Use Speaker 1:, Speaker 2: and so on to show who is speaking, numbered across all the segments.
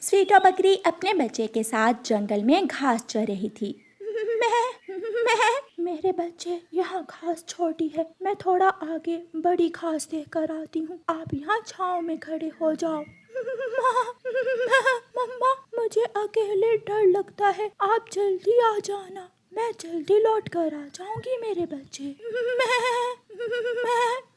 Speaker 1: स्वीटो बकरी अपने बच्चे के साथ जंगल में घास चर रही थी। मेरे बच्चे, यहाँ घास छोटी है, मैं थोड़ा आगे बड़ी घास देकर आती हूँ, आप यहाँ छाँव में खड़े हो जाओ। मम्मा, मुझे अकेले डर लगता है, आप जल्दी आ जाना, मैं जल्दी लौट कर आ जाऊंगी मेरे बच्चे।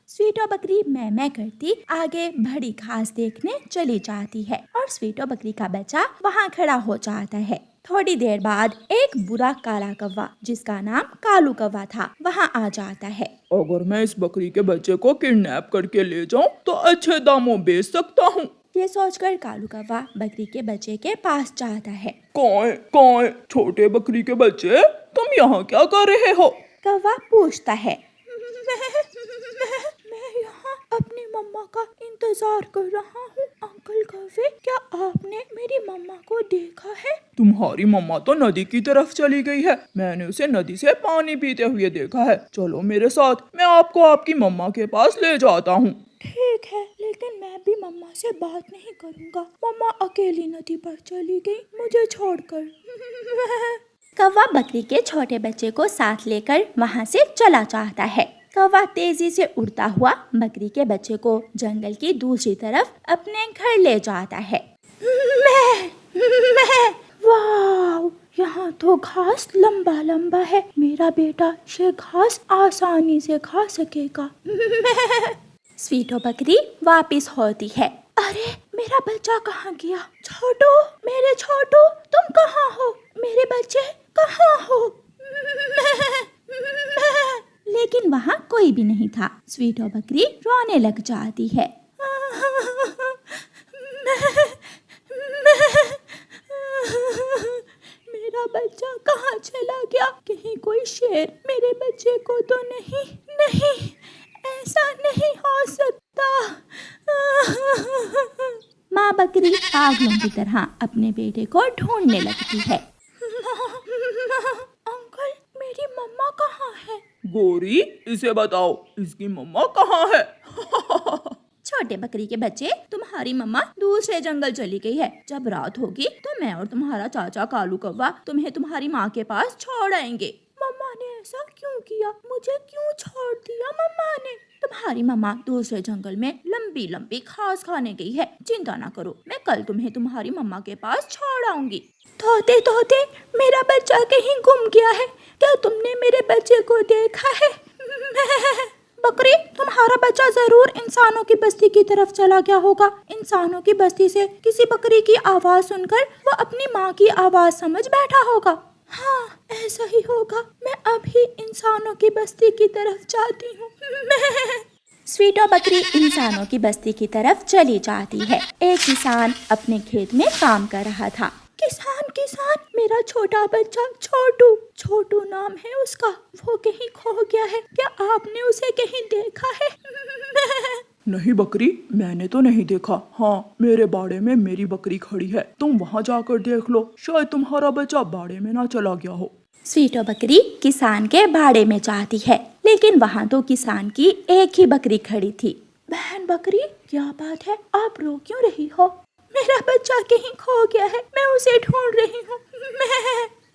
Speaker 1: स्वीटो बकरी मैं करती आगे बड़ी घास देखने चली जाती है और स्वीटो बकरी का बच्चा वहाँ खड़ा हो जाता है। थोड़ी देर बाद एक बुरा काला कौवा, जिसका नाम कालू कौवा था, वहाँ आ जाता है।
Speaker 2: अगर मैं इस बकरी के बच्चे को किडनैप करके ले जाऊं तो अच्छे दामों बेच सकता हूँ।
Speaker 1: ये सोचकर कालू कौवा बकरी के बच्चे के पास जाता है।
Speaker 2: कौन छोटे बकरी के बच्चे, तुम यहाँ क्या कर रहे हो?
Speaker 1: कौवा पूछता है। मैं यहाँ अपनी मम्मा का इंतजार कर रहा हूँ। अंकल कौवे, क्या आपने मेरी मम्मा को देखा है?
Speaker 2: तुम्हारी मम्मा तो नदी की तरफ चली गई है, मैंने उसे नदी से पानी पीते हुए देखा है। चलो मेरे साथ, मैं आपको आपकी मम्मा के पास ले जाता हूँ।
Speaker 1: ठीक है, लेकिन मैं भी मम्मा से बात नहीं करूँगा। मम्मा अकेली नदी पर चली गई मुझे छोड़कर। कौवा बकरी के छोटे बच्चे को साथ लेकर वहाँ से चला जाता है। कौवा तेजी से उड़ता हुआ बकरी के बच्चे को जंगल की दूसरी तरफ अपने घर ले जाता है। वाह, यहाँ तो घास लंबा लंबा है, मेरा बेटा ये घास आसानी से खा सकेगा। स्वीटो बकरी वापिस होती है। अरे, मेरा बच्चा कहाँ गया? छोटू, मेरे छोटू, तुम कहाँ हो? मेरे बच्चे कहाँ हो? लेकिन वहाँ कोई भी नहीं था। स्वीटो बकरी रोने लग जाती है। मेरा बच्चा कहाँ चला गया? कहीं कोई शेर मेरे बच्चे को तो नहीं? ऐसा नहीं हो सकता। माँ बकरी पागलों की तरह अपने बेटे को ढूंढने लगती है। अंकल, मेरी मम्मा कहाँ है?
Speaker 2: गोरी, इसे बताओ, इसकी मम्मा कहाँ है?
Speaker 1: छोटे बकरी के बच्चे, तुम्हारी मम्मा दूसरे जंगल चली गई है। जब रात होगी तो मैं और तुम्हारा चाचा कालू कौवा तुम्हें तुम्हारी माँ के पास छोड़ आएंगे। मम्मा ने ऐसा क्यों किया? मुझे क्यों छोड़ दिया मम्मा ने? तुम्हारी मम्मा दूसरे जंगल में लंबी लंबी घास खाने गई है। चिंता ना करो, मैं कल तुम्हें तुम्हारी मम्मा के पास छोड़ आऊंगी। तोते तोते, मेरा बच्चा कहीं गुम गया है, क्या तुमने मेरे बच्चे को देखा है? बकरी, तुम्हारा बच्चा जरूर इंसानों की बस्ती की तरफ चला गया होगा। इंसानों की बस्ती से किसी बकरी की आवाज सुनकर वो अपनी माँ की आवाज समझ बैठा होगा। हाँ, ऐसा ही होगा। मैं अभी इंसानों की बस्ती की तरफ जाती हूँ। स्वीटो बकरी इंसानों की बस्ती की तरफ चली जाती है। एक किसान अपने खेत में काम कर रहा था। किसान, मेरा छोटा बच्चा छोटू नाम है उसका, वो कहीं खो गया है, क्या आपने उसे कहीं देखा है?
Speaker 2: नहीं बकरी, मैंने तो नहीं देखा। हाँ, मेरे बाड़े में मेरी बकरी खड़ी है, तुम वहाँ जाकर देख लो, शायद तुम्हारा बच्चा बाड़े में ना चला गया हो।
Speaker 1: स्वीटो बकरी किसान के बाड़े में जाती है, लेकिन वहाँ तो किसान की एक ही बकरी खड़ी थी। बहन बकरी, क्या बात है, आप रो क्यों रही हो? मेरा बच्चा कहीं खो गया है, मैं उसे ढूंढ रही हूँ।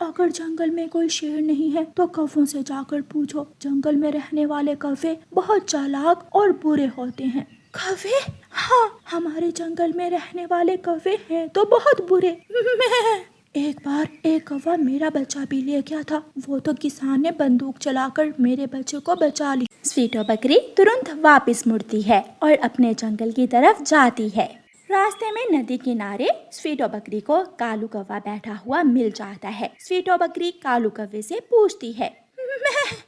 Speaker 1: अगर जंगल में कोई शेर नहीं है तो कौवों से जाकर पूछो। जंगल में रहने वाले कौवे बहुत चालाक और बुरे होते हैं। कौवे? हाँ, हमारे जंगल में रहने वाले कौवे हैं तो बहुत बुरे। एक बार एक कौवा मेरा बच्चा भी ले गया था, वो तो किसान ने बंदूक चलाकर मेरे बच्चे को बचा ली। स्वीटो बकरी तुरंत वापस मुड़ती है और अपने जंगल की तरफ जाती है। रास्ते में नदी किनारे स्वीटो बकरी को कालू कौवा बैठा हुआ मिल जाता है। स्वीटो बकरी कालू कौवे से पूछती है,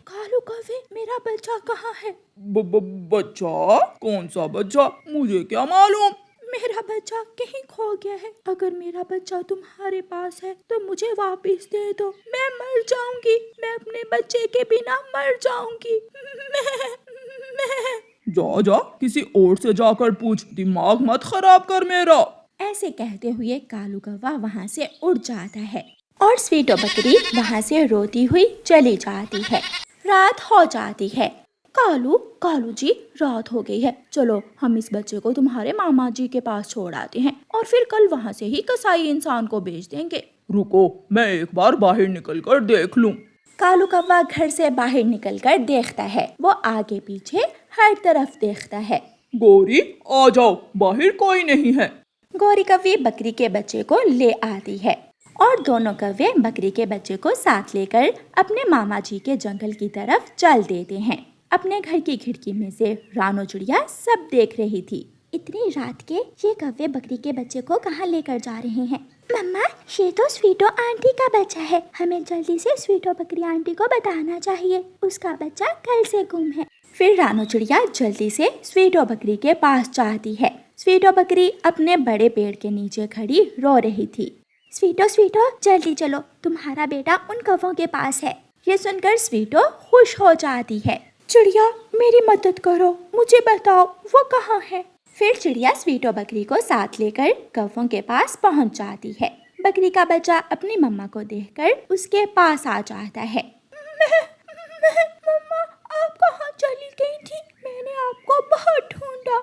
Speaker 1: कालू कौवे, मेरा बच्चा कहाँ है?
Speaker 2: बच्चा? कौन सा बच्चा? मुझे क्या मालूम।
Speaker 1: मेरा बच्चा कहीं खो गया है। अगर मेरा बच्चा तुम्हारे पास है तो मुझे वापस दे दो, मैं मर जाऊंगी, मैं अपने बच्चे के बिना मर जाऊंगी।
Speaker 2: जा किसी और से जाकर पूछ, दिमाग मत खराब कर मेरा।
Speaker 1: ऐसे कहते हुए कालू कौवा वहाँ से उड़ जाता है और स्वीटो बकरी वहाँ से रोती हुई चली जाती है। रात हो जाती है। कालू कालू जी, रात हो गई है, चलो हम इस बच्चे को तुम्हारे मामा जी के पास छोड़ आते हैं और फिर कल वहाँ से ही कसाई इंसान को बेच देंगे।
Speaker 2: रुको, मैं एक बार बाहर निकल कर देख लूं।
Speaker 1: कालू कौवा घर से बाहर निकलकर देखता है। वो आगे पीछे हर तरफ देखता है।
Speaker 2: गौरी आ जाओ, बाहर कोई नहीं है।
Speaker 1: गौरी कौवी बकरी के बच्चे को ले आती है और दोनों कौवे बकरी के बच्चे को साथ लेकर अपने मामा जी के जंगल की तरफ चल देते हैं। अपने घर की खिड़की में से रानो चिड़िया सब देख रही थी। इतनी रात के ये कौवे बकरी के बच्चे को कहाँ लेकर जा रहे हैं? मम्मा, ये तो स्वीटो आंटी का बच्चा है, हमें जल्दी से स्वीटो बकरी आंटी को बताना चाहिए, उसका बच्चा कल से गुम है। फिर रानो चिड़िया जल्दी से स्वीटो बकरी के पास जाती है। स्वीटो बकरी अपने बड़े पेड़ के नीचे खड़ी रो रही थी। स्वीटो स्वीटो जल्दी चलो, तुम्हारा बेटा उन कौवों के पास है। ये सुनकर स्वीटो खुश हो जाती है। चिड़िया मेरी मदद करो, मुझे बताओ वो कहाँ है। फिर चिड़िया स्वीटो बकरी को साथ लेकर कौवों के पास पहुंच जाती है। बकरी का बच्चा अपनी मम्मा को देखकर उसके पास आ जाता है। मम्मा, आप कहाँ चली गई थी? मैंने आपको बहुत ढूंढा।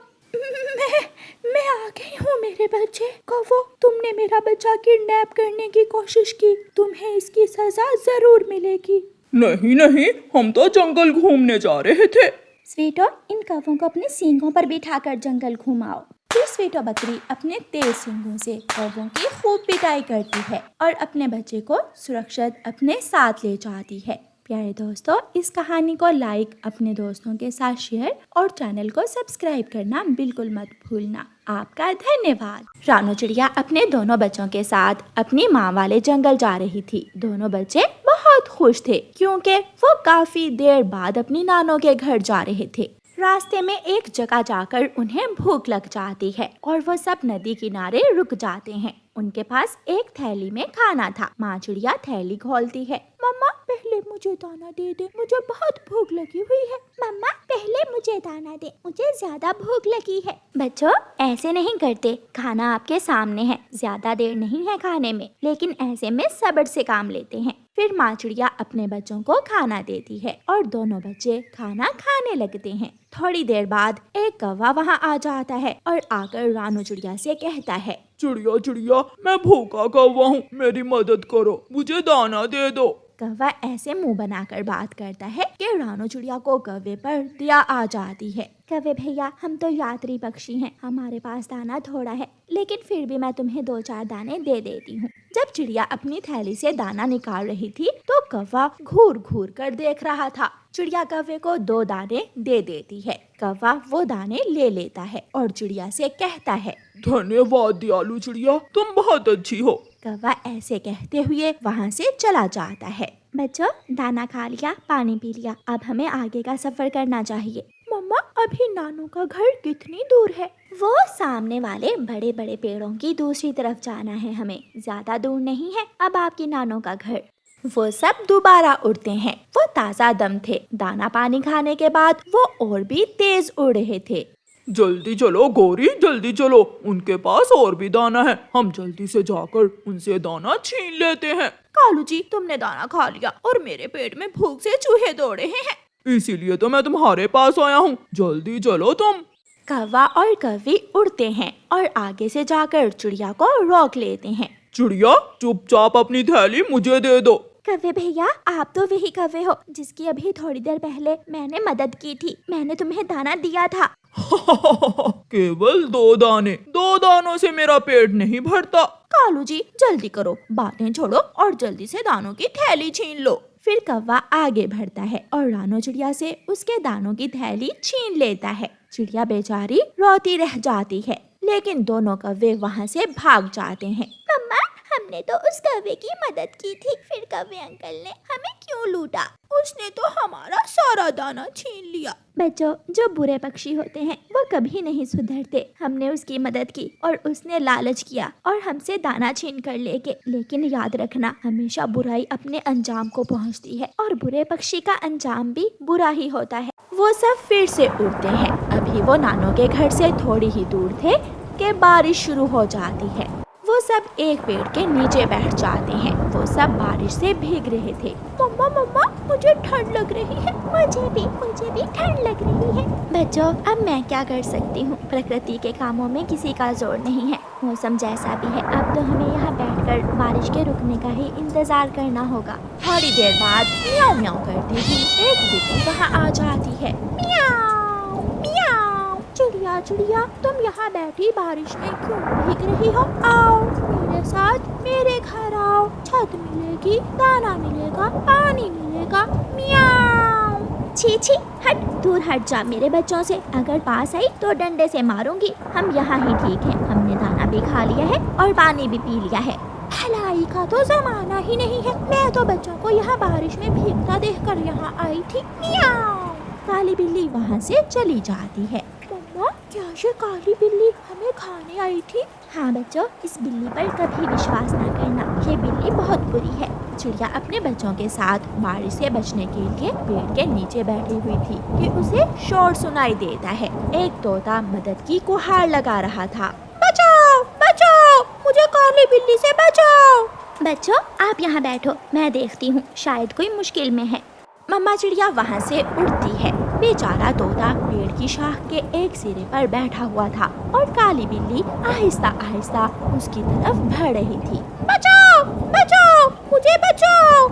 Speaker 1: मैं आ गई हूँ मेरे बच्चे। कौवो, तुमने मेरा बच्चा किडनैप करने की कोशिश की, तुम्हें इसकी सजा जरूर मिलेगी।
Speaker 2: नहीं नहीं, हम तो जंगल घूमने जा रहे थे।
Speaker 1: स्वीटो, इन कौवों को अपने सींगों पर बिठाकर जंगल घुमाओ। फिर स्वीटो बकरी अपने तेज सींगों से कौवों की खूब पिटाई करती है और अपने बच्चे को सुरक्षित अपने साथ ले जाती है। प्यारे दोस्तों, इस कहानी को लाइक, अपने दोस्तों के साथ शेयर और चैनल को सब्सक्राइब करना बिल्कुल मत भूलना। आपका धन्यवाद। रानो चिड़िया अपने दोनों बच्चों के साथ अपनी माँ वाले जंगल जा रही थी। दोनों बच्चे बहुत खुश थे क्योंकि वो काफी देर बाद अपनी नानों के घर जा रहे थे। रास्ते में एक जगह जाकर उन्हें भूख लग जाती है और वो सब नदी किनारे रुक जाते हैं। उनके पास एक थैली में खाना था। माँ चिड़िया थैली खोलती है। मम्मा, पहले मुझे दाना दे दे, मुझे बहुत भूख लगी हुई है। मम्मा, पहले मुझे दाना दे, मुझे ज्यादा भूख लगी है। बच्चों, ऐसे नहीं करते, खाना आपके सामने है, ज्यादा देर नहीं है खाने में, लेकिन ऐसे में सब्र से काम लेते हैं। फिर माँ चिड़िया अपने बच्चों को खाना देती है और दोनों बच्चे खाना खाने लगते हैं। थोड़ी देर बाद एक कौवा वहाँ आ जाता है और आकर रानो चिड़िया से कहता है,
Speaker 2: चिड़िया चिड़िया, मैं भूखा कौवा हूँ, मेरी मदद करो, मुझे दाना दे दो।
Speaker 1: कौवा ऐसे मुंह बनाकर बात करता है कि रानो चिड़िया को कौवे पर दया आ जाती है। कौवे भैया, हम तो यात्री पक्षी हैं, हमारे पास दाना थोड़ा है, लेकिन फिर भी मैं तुम्हें 2-4 दाने दे देती हूँ। जब चिड़िया अपनी थैली से दाना निकाल रही थी तो कौवा घूर घूर कर देख रहा था। चिड़िया कौवे को 2 दाने दे देती है। कौवा वो दाने ले लेता है और चिड़िया से कहता है,
Speaker 2: धन्यवाद दयालु चिड़िया, तुम बहुत अच्छी हो।
Speaker 1: कौवा ऐसे कहते हुए वहाँ से चला जाता है। बच्चों, दाना खा लिया, पानी पी लिया, अब हमें आगे का सफर करना चाहिए। मम्मा, अभी नानू का घर कितनी दूर है? वो सामने वाले बड़े बड़े पेड़ों की दूसरी तरफ जाना है हमें, ज्यादा दूर नहीं है अब आपकी नानू का घर। वो सब दोबारा उड़ते हैं। वो ताज़ा दम थे। दाना पानी खाने के बाद वो और भी तेज उड़ रहे थे।
Speaker 2: जल्दी चलो गौरी, जल्दी चलो, उनके पास और भी दाना है, हम जल्दी से जाकर उनसे दाना छीन लेते हैं।
Speaker 1: कालू जी, तुमने दाना खा लिया और मेरे पेट में भूख से चूहे दौड़ रहे हैं,
Speaker 2: इसीलिए तो मैं तुम्हारे पास आया हूँ, जल्दी चलो तुम।
Speaker 1: कौवा और कौवी उड़ते हैं और आगे से जाकर चिड़िया को रोक लेते हैं।
Speaker 2: चिड़िया, चुपचाप अपनी थैली मुझे दे दो।
Speaker 1: कौवे भैया, आप तो वही कौवे हो जिसकी अभी थोड़ी देर पहले मैंने मदद की थी। मैंने तुम्हें दाना दिया था।
Speaker 2: केवल 2 दाने, 2 दानों से मेरा पेट नहीं भरता।
Speaker 1: कालू जी, जल्दी करो, बातें छोड़ो और जल्दी से दानों की थैली छीन लो। फिर कौवा आगे बढ़ता है और रानो चिड़िया से उसके दानों की थैली छीन लेता है। चिड़िया बेचारी रोती रह जाती है, लेकिन दोनों कौवे वहाँ से भाग जाते हैं। मम्मा, हमने तो उस कौवे की मदद की थी, फिर कौवे अंकल ने हमें क्यों लूटा? उसने तो हमारा सारा दाना छीन लिया। बच्चों, जो बुरे पक्षी होते हैं वो कभी नहीं सुधरते। हमने उसकी मदद की और उसने लालच किया और हमसे दाना छीन कर ले गए। लेकिन याद रखना, हमेशा बुराई अपने अंजाम को पहुंचती है और बुरे पक्षी का अंजाम भी बुरा ही होता है। वो सब फिर से उड़ते हैं। अभी वो नानों के घर से थोड़ी ही दूर थे कि बारिश शुरू हो जाती है। वो सब एक पेड़ के नीचे बैठ जाते हैं। वो सब बारिश से भीग रहे थे। मम्मा मम्मा, मुझे ठंड लग रही है। मुझे भी ठंड लग रही है। बच्चों, अब मैं क्या कर सकती हूँ? प्रकृति के कामों में किसी का जोर नहीं है। मौसम जैसा भी है, अब तो हमें यहाँ बैठकर बारिश के रुकने का ही इंतजार करना होगा। थोड़ी देर बाद म्याऊ म्याऊ करती हुई एक बिल्ली वहाँ आ जाती है। म्याऊ म्याऊ। चिड़िया चिड़िया, तुम यहाँ बैठी बारिश में क्यों भीग रही हो? आओ मेरे साथ, मेरे घर आओ। छत मिलेगी, दाना मिलेगा, पानी मिलेगा। म्याऊ। छी छी, हट, दूर हट जा मेरे बच्चों से। अगर पास आई तो डंडे से मारूंगी। हम यहाँ ही ठीक है, हमने दाना भी खा लिया है और पानी भी पी लिया है। भलाई का तो जमाना ही नहीं है। मैं तो बच्चों को यहाँ बारिश में भीगता देखकर यहाँ आई थी। म्याऊ। काली बिल्ली वहाँ से चली जाती है। मम्मा, क्या ये काली बिल्ली हमें खाने आई थी? हाँ बच्चों, इस बिल्ली पर कभी विश्वास न करना, ये बिल्ली बहुत बुरी है। चिड़िया अपने बच्चों के साथ बारिश से बचने के लिए पेड़ के नीचे बैठी हुई थी कि उसे शोर सुनाई देता है। एक तोता मदद की गुहार लगा रहा था। बचाओ बचाओ, मुझे काली बिल्ली से बचाओ। बच्चों, आप यहाँ बैठो, मैं देखती हूँ, शायद कोई मुश्किल में है। मम्मा चिड़िया वहाँ से उड़ती है। बेचारा तोता पेड़ की शाख के एक सिरे पर बैठा हुआ था और काली बिल्ली आहिस्ता आहिस्ता उसकी तरफ बढ़ रही थी। बचाओ बचाओ, मुझे बचाओ।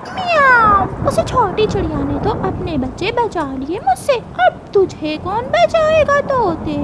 Speaker 1: म्याऊ। उसे छोटी चिड़िया ने तो अपने बच्चे बचा लिए मुझसे, अब तुझे कौन बचाएगा तोते?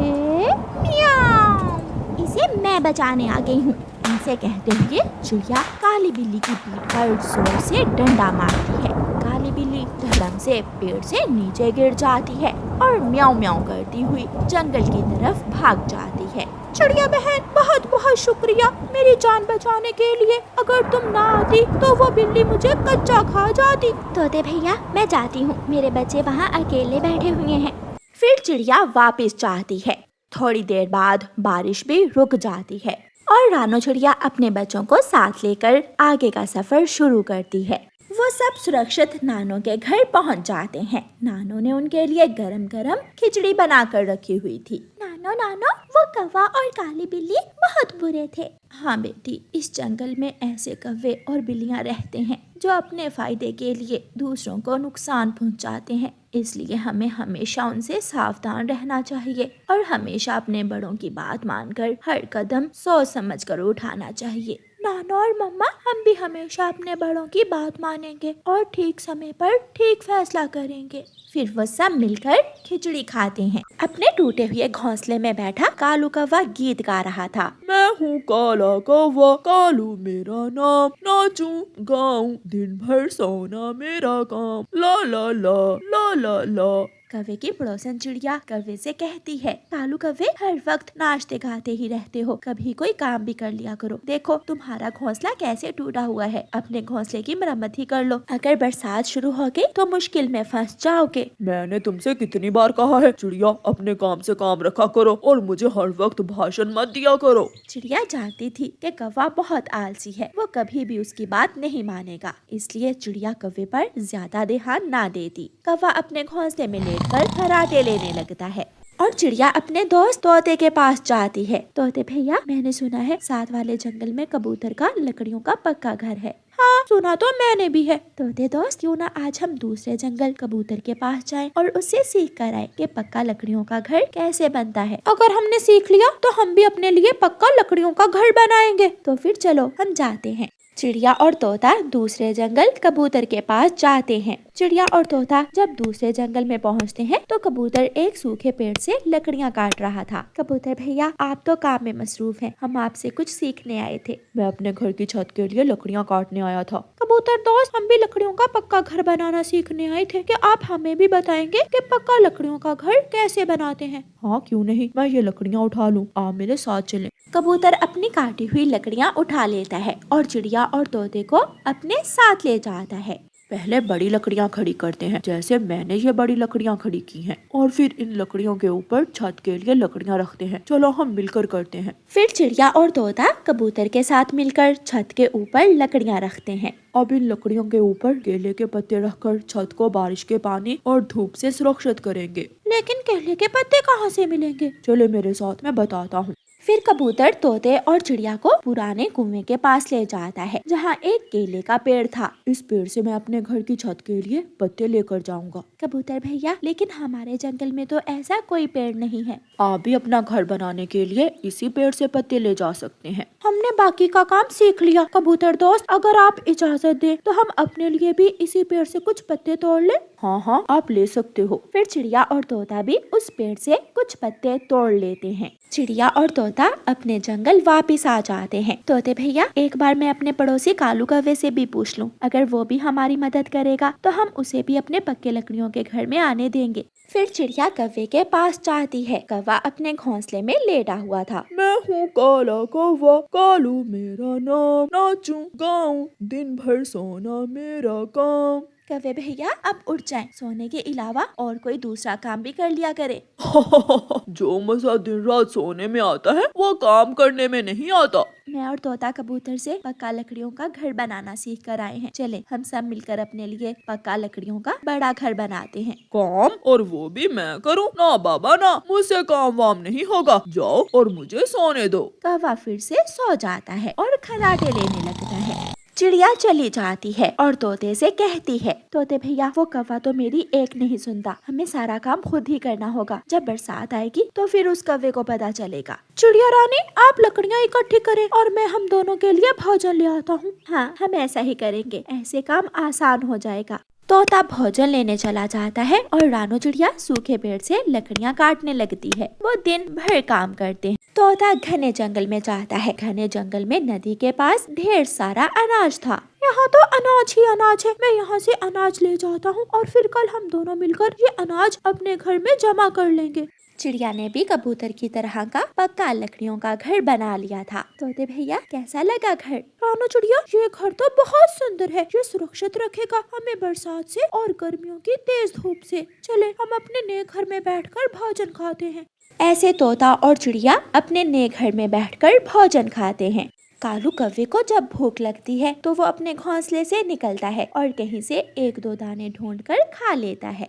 Speaker 1: म्याऊ। इसे मैं बचाने आ गई हूँ। इसे कहते हुए चिड़िया काली बिल्ली की पीठ पर जोर से डंडा मारती है। काली बिल्ली धड़म से पेड़ से नीचे गिर जाती है और म्याऊ म्याऊ करती हुई जंगल की तरफ भाग जाती है। चिड़िया बहन, बहुत बहुत शुक्रिया मेरी जान बचाने के लिए। अगर तुम ना आती तो वो बिल्ली मुझे कच्चा खा जाती। तोते भैया, मैं जाती हूँ, मेरे बच्चे वहाँ अकेले बैठे हुए हैं। फिर चिड़िया वापस जाती है। थोड़ी देर बाद बारिश भी रुक जाती है और रानो चिड़िया अपने बच्चों को साथ लेकर आगे का सफर शुरू करती है। वो सब सुरक्षित नानो के घर पहुंच जाते हैं। नानो ने उनके लिए गरम गरम खिचड़ी बनाकर रखी हुई थी। नानो नानो, वो कौवा और काली बिल्ली बहुत बुरे थे। हाँ बेटी, इस जंगल में ऐसे कौवे और बिल्लियां रहते हैं जो अपने फायदे के लिए दूसरों को नुकसान पहुंचाते हैं। इसलिए हमें हमेशा उनसे सावधान रहना चाहिए और हमेशा अपने बड़ों की बात मानकर हर कदम सोच समझ कर उठाना चाहिए। नाना और मम्मा, हम भी हमेशा अपने बड़ों की बात मानेंगे और ठीक समय पर ठीक फैसला करेंगे। फिर वो सब मिलकर खिचड़ी खाते हैं। अपने टूटे हुए घोंसले में बैठा कालू कौवा गीत गा रहा था।
Speaker 2: मैं हूँ काला कौवा, कालू मेरा नाम, नाचूं गाऊं दिन भर सोना मेरा काम, ला ला ला ला ला ला।
Speaker 1: कौवे की पड़ोसन चिड़िया कौवे से कहती है, कालू कौवे, हर वक्त नाचते गाते ही रहते हो, कभी कोई काम भी कर लिया करो। देखो तुम्हारा घोंसला कैसे टूटा हुआ है, अपने घोंसले की मरम्मत ही कर लो। अगर बरसात शुरू हो गई तो मुश्किल में फंस जाओगे।
Speaker 2: मैंने तुमसे कितनी बार कहा है चिड़िया, अपने काम से काम रखा करो और मुझे हर वक्त भाषण मत दिया करो।
Speaker 1: चिड़िया जानती थी कि कौवा बहुत आलसी है, वो कभी भी उसकी बात नहीं मानेगा, इसलिए चिड़िया कौवे पर ज्यादा ध्यान ना देती। कौवा अपने घोंसले में लेटकर खराटे लेने लगता है और चिड़िया अपने दोस्त तोते के पास जाती है। तोते भैया, मैंने सुना है साथ वाले जंगल में कबूतर का लकड़ियों का पक्का घर है। हाँ, सुना तो मैंने भी है। तोते दोस्त, क्यों ना आज हम दूसरे जंगल कबूतर के पास जाएं और उससे सीख कर आए कि पक्का लकड़ियों का घर कैसे बनता है। अगर हमने सीख लिया तो हम भी अपने लिए पक्का लकड़ियों का घर बनाएंगे। तो फिर चलो हम जाते हैं। चिड़िया और तोता दूसरे जंगल कबूतर के पास जाते हैं। चिड़िया और तोता जब दूसरे जंगल में पहुंचते हैं तो कबूतर एक सूखे पेड़ से लकड़ियां काट रहा था। कबूतर भैया, आप तो काम में मसरूफ हैं, हम आपसे कुछ सीखने आए थे।
Speaker 2: मैं अपने घर की छत के लिए लकड़ियां काटने आया था।
Speaker 1: कबूतर दोस्त, हम भी लकड़ियों का पक्का घर बनाना सीखने आए थे, कि आप हमें भी बताएंगे कि पक्का लकड़ियों का घर कैसे बनाते हैं।
Speaker 2: हाँ क्यों नहीं, मैं ये लकड़ियाँ उठा लूँ, आप मेरे साथ चलें।
Speaker 1: कबूतर अपनी काटी हुई लकड़ियाँ उठा लेता है और चिड़िया और तोते को अपने साथ ले जाता है।
Speaker 2: पहले बड़ी लकड़ियाँ खड़ी करते हैं, जैसे मैंने ये बड़ी लकड़ियाँ खड़ी की हैं, और फिर इन लकड़ियों के ऊपर छत के लिए लकड़ियाँ रखते हैं। चलो हम मिलकर करते हैं।
Speaker 1: फिर चिड़िया और तोता कबूतर के साथ मिलकर छत के ऊपर लकड़ियाँ रखते हैं।
Speaker 2: अब इन लकड़ियों के ऊपर केले के पत्ते रखकर छत को बारिश के पानी और धूप से सुरक्षित करेंगे।
Speaker 1: लेकिन केले के पत्ते कहाँ से मिलेंगे?
Speaker 2: चलो मेरे साथ, मैं बताता हूँ।
Speaker 1: फिर कबूतर तोते और चिड़िया को पुराने कुएं के पास ले जाता है जहाँ एक केले का पेड़ था।
Speaker 2: इस पेड़ से मैं अपने घर की छत के लिए पत्ते लेकर जाऊंगा।
Speaker 1: कबूतर भैया, लेकिन हमारे जंगल में तो ऐसा कोई पेड़ नहीं है।
Speaker 2: आप भी अपना घर बनाने के लिए इसी पेड़ से पत्ते ले जा सकते हैं।
Speaker 1: हमने बाकी का काम सीख लिया। कबूतर दोस्त, अगर आप इजाजत दें तो हम अपने लिए भी इसी पेड़ से कुछ पत्ते तोड़ लें।
Speaker 2: हाँ हाँ, आप ले सकते हो।
Speaker 1: फिर चिड़िया और तोता भी उस पेड़ से कुछ पत्ते तोड़ लेते हैं। चिड़िया और तोता अपने जंगल वापस आ जाते हैं। तोते भैया, एक बार मैं अपने पड़ोसी कालू कौवे से भी पूछ लूं, अगर वो भी हमारी मदद करेगा तो हम उसे भी अपने पक्के लकड़ियों के घर में आने देंगे। फिर चिड़िया कौवे के पास जाती है। कौवा अपने घोंसले में लेटा हुआ था।
Speaker 2: मैं हूँ काला कौवा, कालू मेरा नाम, नाचूं गाऊं दिन भर सोना मेरा काम।
Speaker 1: कौवे भैया, अब उठ जाएं। सोने के अलावा और कोई दूसरा काम भी कर लिया करे।
Speaker 2: जो मजा दिन रात सोने में आता है वो काम करने में नहीं आता।
Speaker 1: मैं और तोता कबूतर से पक्का लकड़ियों का घर बनाना सीख कर आए हैं। चले हम सब मिलकर अपने लिए पक्का लकड़ियों का बड़ा घर बनाते हैं।
Speaker 2: काम, और वो भी मैं करूं? ना बाबा ना, मुझसे काम वाम नहीं होगा। जाओ और मुझे सोने दो।
Speaker 1: कौवा फिर से सो जाता है और खर्राटे लेने लगता है। चिड़िया चली जाती है और तोते से कहती है, तोते भैया, वो कौवा तो मेरी एक नहीं सुनता। हमें सारा काम खुद ही करना होगा। जब बरसात आएगी तो फिर उस कौवे को पता चलेगा। चिड़िया रानी, आप लकड़ियाँ इकट्ठी करें और मैं हम दोनों के लिए भोजन ले आता हूँ। हाँ, हम ऐसा ही करेंगे। ऐसे काम आसान हो जाएगा। तोता भोजन लेने चला जाता है और रानो चिड़िया सूखे पेड़ से लकड़ियाँ काटने लगती है। वो दिन भर काम करते हैं। तोता घने जंगल में जाता है। घने जंगल में नदी के पास ढेर सारा अनाज था। यहाँ तो अनाज ही अनाज है। मैं यहाँ से अनाज ले जाता हूँ और फिर कल हम दोनों मिलकर ये अनाज अपने घर में जमा कर लेंगे। चिड़िया ने भी कबूतर की तरह का पक्का लकड़ियों का घर बना लिया था। तोते भैया, कैसा लगा घर? रानो चिड़िया, ये घर तो बहुत सुंदर है। ये सुरक्षित रखेगा हमें बरसात से और गर्मियों की तेज धूप से। चले हम अपने नए घर में बैठकर भोजन खाते हैं। ऐसे तोता और चिड़िया अपने नए घर में बैठकर भोजन खाते हैं। कालू कौवे को जब भूख लगती है तो वो अपने घोंसले से निकलता है और कहीं से एक दो दाने ढूंढकर खा लेता है।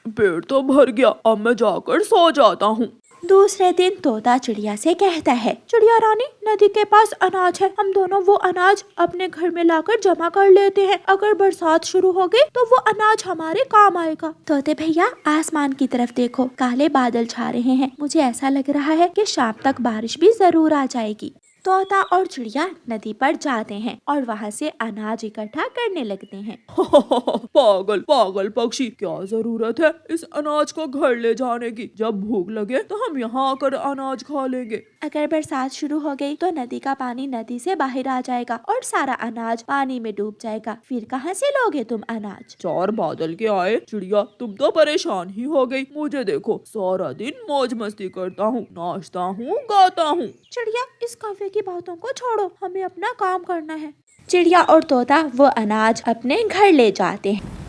Speaker 2: पेट तो भर गया, अब मैं जाकर सो जाता हूँ।
Speaker 1: दूसरे दिन तोता चिड़िया से कहता है, चिड़िया रानी, नदी के पास अनाज है। हम दोनों वो अनाज अपने घर में लाकर जमा कर लेते हैं। अगर बरसात शुरू हो गई तो वो अनाज हमारे काम आएगा। तोते भैया, आसमान की तरफ देखो, काले बादल छा रहे हैं। मुझे ऐसा लग रहा है कि शाम तक बारिश भी जरूर आ जाएगी। तोता और चिड़िया नदी पर जाते हैं और वहाँ से अनाज इकट्ठा करने लगते हैं।
Speaker 2: पागल पागल पक्षी, क्या जरूरत है इस अनाज को घर ले जाने की? जब भूख लगे तो हम यहाँ आकर अनाज खा लेंगे।
Speaker 1: अगर बरसात शुरू हो गई तो नदी का पानी नदी से बाहर आ जाएगा और सारा अनाज पानी में डूब जाएगा। फिर कहाँ से लोगे तुम अनाज?
Speaker 2: चार बादल के आए चिड़िया, तुम तो परेशान ही हो गई। मुझे देखो, सारा दिन मौज मस्ती करता हूँ, नाचता हूँ, गाता हूँ।
Speaker 1: चिड़िया, इस कौवे की बातों को छोड़ो, हमें अपना काम करना है। चिड़िया और तोता वो अनाज अपने घर ले जाते हैं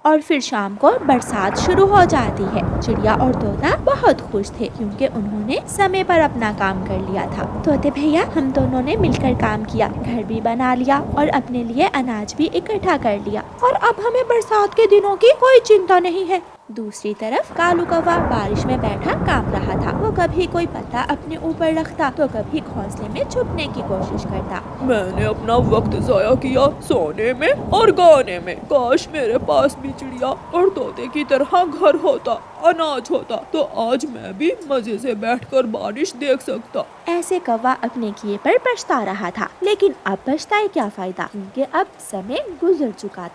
Speaker 1: और फिर शाम को बरसात शुरू हो जाती है। चिड़िया और तोता बहुत खुश थे क्योंकि उन्होंने समय पर अपना काम कर लिया था। तोते भैया, हम दोनों ने मिलकर काम किया, घर भी बना लिया और अपने लिए अनाज भी इकट्ठा कर लिया और अब हमें बरसात के दिनों की कोई चिंता नहीं है। दूसरी तरफ कालू कौवा बारिश में बैठा कांप रहा था। वो कभी कोई पत्ता अपने ऊपर रखता तो कभी घोंसले में छुपने की कोशिश करता।
Speaker 2: मैंने अपना वक्त जाया किया सोने में और गाने में। काश मेरे पास भी चिड़िया और तोते की तरह घर होता, अनाज होता, तो आज मैं भी मजे से बैठकर बारिश देख सकता।
Speaker 1: ऐसे कौवा अपने किए पर पछता रहा था, लेकिन अब पछताए क्या फायदा, क्योंकि अब समय गुजर चुका